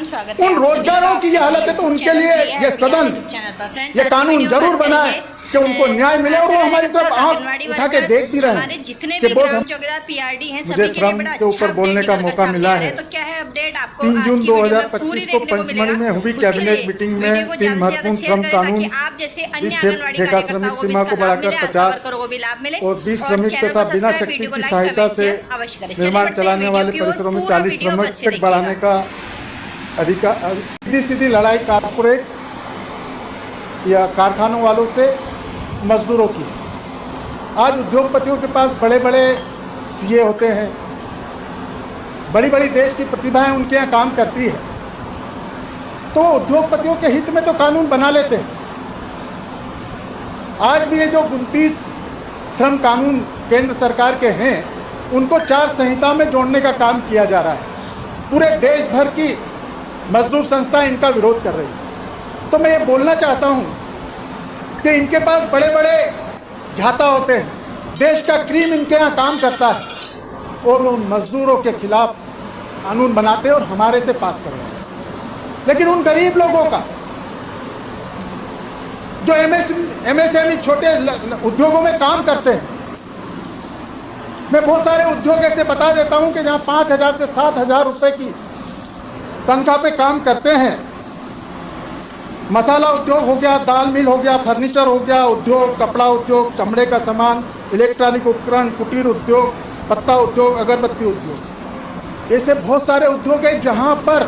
स्वागत है। उन रोजगारों की ये हालत है तो उनके लिए ये सदन ये कानून जरूर बनाए कि उनको न्याय मिले और वो हमारी तरफ आंख उठा के देख भी रहे हैं जितने कि भी बहुत ग्राम चौकीदार पीआरडी हैं मुझे सभी के लिए श्रम बड़ा के ऊपर बोलने का मौका मिला है। तो क्या है अपडेट आपको 3 आज जून की वीडियो में 2025 पूरी को देखने को पंचमढ़ी में मिलेगा। हुई उसके कैबिनेट लिए मीटिंग वीडियो में को 3 ज़्यादा से महत्वपूर्ण ज़्यादा श्रम शेयर करें कानून, ताकि आप जैसे अन्य 20 आंगनवाड़ी ठेका कार्यकर्ताओं श्रमिक को भी सीमा इसका को लाभ बढ़ाकर मिले, आशा 50 वर्करों को भी लाभ मिले और 20 श्रमिक चैनल तथा को बिना सब्सक्राइब, शक्ति वीडियो को की लाइक, सहायता कमेंट, से शेयर अवश्य करें। चलिए निर्माण बढ़ते हैं चलाने वीडियो वाले की ओर। परिसरों में पूरा 40 वीडियो श्रमिक अच्छे तक देखिएगा। बढ़ाने का अधिकार, सीधी सीधी लड़ाई कारपोरेट्स या कारखानों वालों से मजदूरों की। आज उद्योगपतियों के पास बड़े बड़े सीए होते हैं, बड़ी बड़ी देश की प्रतिभाएं उनके यहाँ काम करती है, तो उद्योगपतियों के हित में तो कानून बना लेते हैं। आज भी ये जो 29 श्रम कानून केंद्र सरकार के हैं उनको 4 संहिता में जोड़ने का काम किया जा रहा है। पूरे देश भर की मजदूर संस्था इनका विरोध कर रही है। तो मैं ये बोलना चाहता हूँ कि इनके पास बड़े बड़े घाता होते हैं, देश का क्रीम इनके यहाँ काम करता है और वो उन मजदूरों के खिलाफ कानून बनाते हैं और हमारे से पास करवाते हैं। लेकिन उन गरीब लोगों का जो एमएसएमई छोटे उद्योगों में काम करते हैं, मैं बहुत सारे उद्योग ऐसे बता देता हूं कि जहां 5,000 से 7,000 रुपए की तनख्वाह पे काम करते हैं। मसाला उद्योग हो गया, दाल मिल हो गया, फर्नीचर हो गया, उद्योग, कपड़ा उद्योग, चमड़े का सामान, इलेक्ट्रॉनिक उपकरण, कुटीर उद्योग, पत्ता उद्योग, अगरबत्ती उद्योग, ऐसे बहुत सारे उद्योग हैं जहां पर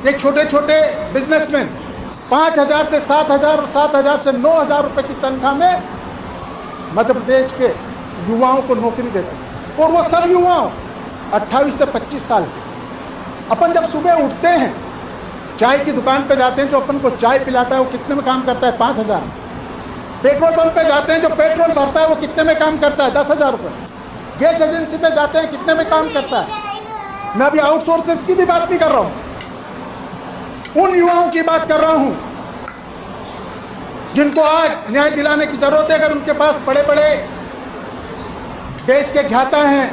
ये छोटे छोटे बिजनेसमैन 5,000 से 7,000 और 7,000 से 9,000 रुपए की तनख्वाह में मध्य प्रदेश के युवाओं को नौकरी देते हैं। और वो सब युवाओं 28 से 25 साल के। अपन जब सुबह उठते हैं, चाय की दुकान पे जाते हैं, जो अपन को चाय पिलाता है वो कितने में काम करता है? 5,000। पेट्रोल पंप पे जाते हैं, जो पेट्रोल भरता है वो कितने में काम करता है? 10,000 रुपये। गैस एजेंसी पे जाते हैं, कितने में काम करता है? मैं अभी आउटसोर्सेस की भी बात नहीं कर रहा हूँ, उन युवाओं की बात कर रहा हूँ जिनको आज न्याय दिलाने की जरूरत है। अगर उनके पास बड़े बड़े देश के ज्ञाता हैं,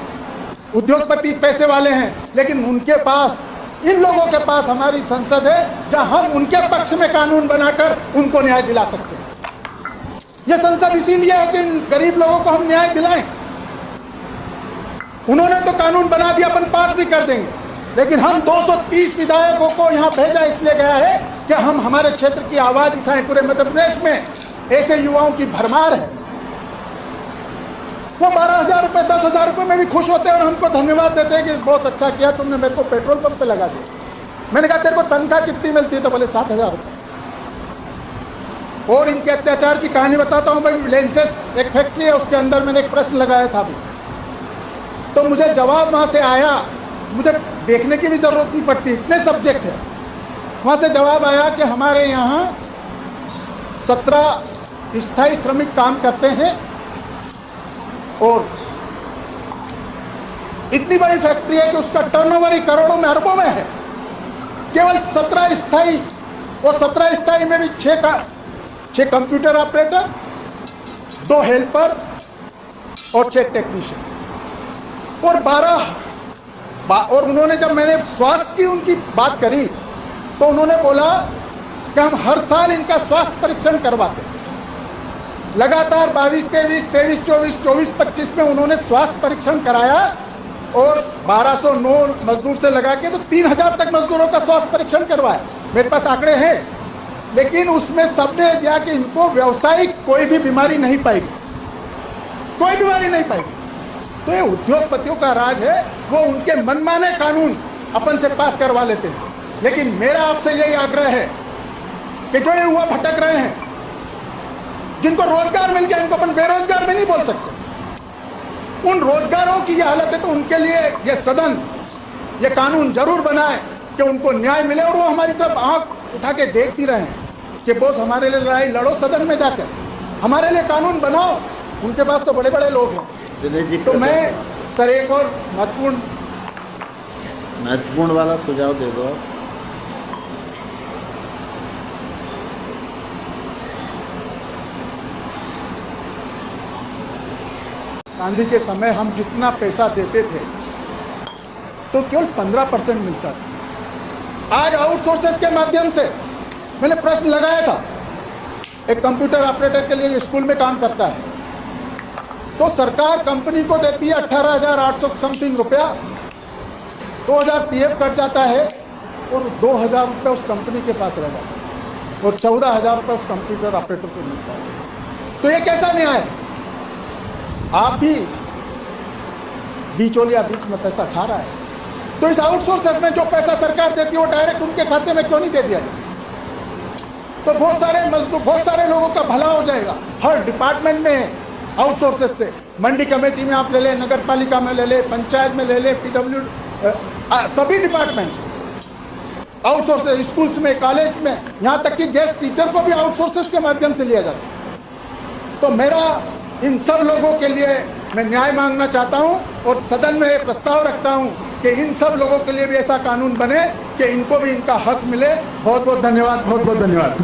उद्योगपति, पैसे वाले हैं, लेकिन उनके पास, इन लोगों के पास हमारी संसद है जहां हम उनके पक्ष में कानून बनाकर उनको न्याय दिला सकते हैं। यह संसद इसीलिए है कि इन गरीब लोगों को हम न्याय दिलाएं। उन्होंने तो कानून बना दिया, अपन पास भी कर देंगे, लेकिन हम 230 विधायकों को यहाँ भेजा इसलिए गया है कि हम हमारे क्षेत्र की आवाज उठाएं। पूरे मध्य प्रदेश में ऐसे युवाओं की भरमार है। वो 12,000 रुपये, 10,000 रुपये में भी खुश होते हैं और हमको धन्यवाद देते हैं कि बहुत अच्छा किया तुमने, मेरे को पेट्रोल पंप पे लगा दिया। मैंने कहा तेरे को तनख्वाह कितनी मिलती है? तो बोले 7,000 रुपये। और इनके अत्याचार की कहानी बताता हूँ। भाई लेंसेस एक फैक्ट्री है, उसके अंदर मैंने एक प्रश्न लगाया था अभी, तो मुझे जवाब वहाँ से आया। मुझे देखने की भी ज़रूरत नहीं पड़ती, इतने सब्जेक्ट है। वहाँ से जवाब आया कि हमारे यहाँ 17 स्थायी श्रमिक काम करते हैं और इतनी बड़ी फैक्ट्री है कि उसका टर्नओवर ही करोड़ों में, अरबों में है। केवल 17 स्थायी, और 17 स्थायी में भी 6 कंप्यूटर ऑपरेटर, 2 हेल्पर और 6 टेक्नीशियन और 12। और उन्होंने, जब मैंने स्वास्थ्य की उनकी बात करी तो उन्होंने बोला कि हम हर साल इनका स्वास्थ्य परीक्षण करवाते हैं। लगातार 22-23, 23-24, 24-25 में उन्होंने स्वास्थ्य परीक्षण कराया और 1209 मजदूर से लगा के तो 3,000 तक मजदूरों का स्वास्थ्य परीक्षण करवाया। मेरे पास आंकड़े हैं, लेकिन उसमें सबने दिया कि इनको व्यावसायिक कोई भी बीमारी नहीं पाएगी, कोई बीमारी नहीं पाएगी। तो ये उद्योगपतियों का राज है, वो उनके मनमाने कानून अपन से पास करवा लेते हैं। लेकिन मेरा आपसे यही आग्रह है कि जो ये युवा भटक रहे हैं, जिनको रोजगार मिल गया, इनको अपन बेरोजगार भी नहीं बोल सकते। उन रोजगारों की ये हालत है तो उनके लिए ये सदन ये कानून जरूर बनाए कि उनको न्याय मिले। और वो हमारी तरफ आंख उठा के देख भी रहे हैं कि बॉस हमारे लिए लड़ाई लड़ो, सदन में जाकर हमारे लिए कानून बनाओ। उनके पास तो बड़े बड़े लोग हैं। तो मैं सर एक और महत्वपूर्ण वाला सुझाव दे दो। गांधी के समय हम जितना पैसा देते थे तो केवल 15% मिलता था। आज आउटसोर्सेस के माध्यम से मैंने प्रश्न लगाया था, एक कंप्यूटर ऑपरेटर के लिए स्कूल में काम करता है, तो सरकार कंपनी को देती है 18,800 समथिंग रुपया, 2,000 पीएफ कट जाता है और 2,000 रुपये उस कंपनी के पास रह जाता है और 14,000 रुपये उस कंप्यूटर ऑपरेटर को मिलता है। तो ये कैसा न्याय है? आप भी बीचौलिया बीच में पैसा खा रहा है, तो इस आउटसोर्सेस में जो पैसा सरकार देती है वो डायरेक्ट उनके खाते में क्यों नहीं दे दिया जाए? तो बहुत सारे मजदूर, बहुत सारे लोगों का भला हो जाएगा। हर डिपार्टमेंट में आउटसोर्सेस से, मंडी कमेटी में आप ले लें, नगर पालिका में ले लें, पंचायत में ले लें, PW, सभी डिपार्टमेंट्स आउटसोर्सेस, स्कूल्स में, कॉलेज में, यहाँ तक कि गेस्ट टीचर को भी आउटसोर्सेस के माध्यम से लिया जाता है। तो मेरा इन सब लोगों के लिए मैं न्याय मांगना चाहता हूँ और सदन में प्रस्ताव रखता हूँ कि इन सब लोगों के लिए भी ऐसा कानून बने कि इनको भी इनका हक मिले। बहुत बहुत धन्यवाद, बहुत बहुत धन्यवाद।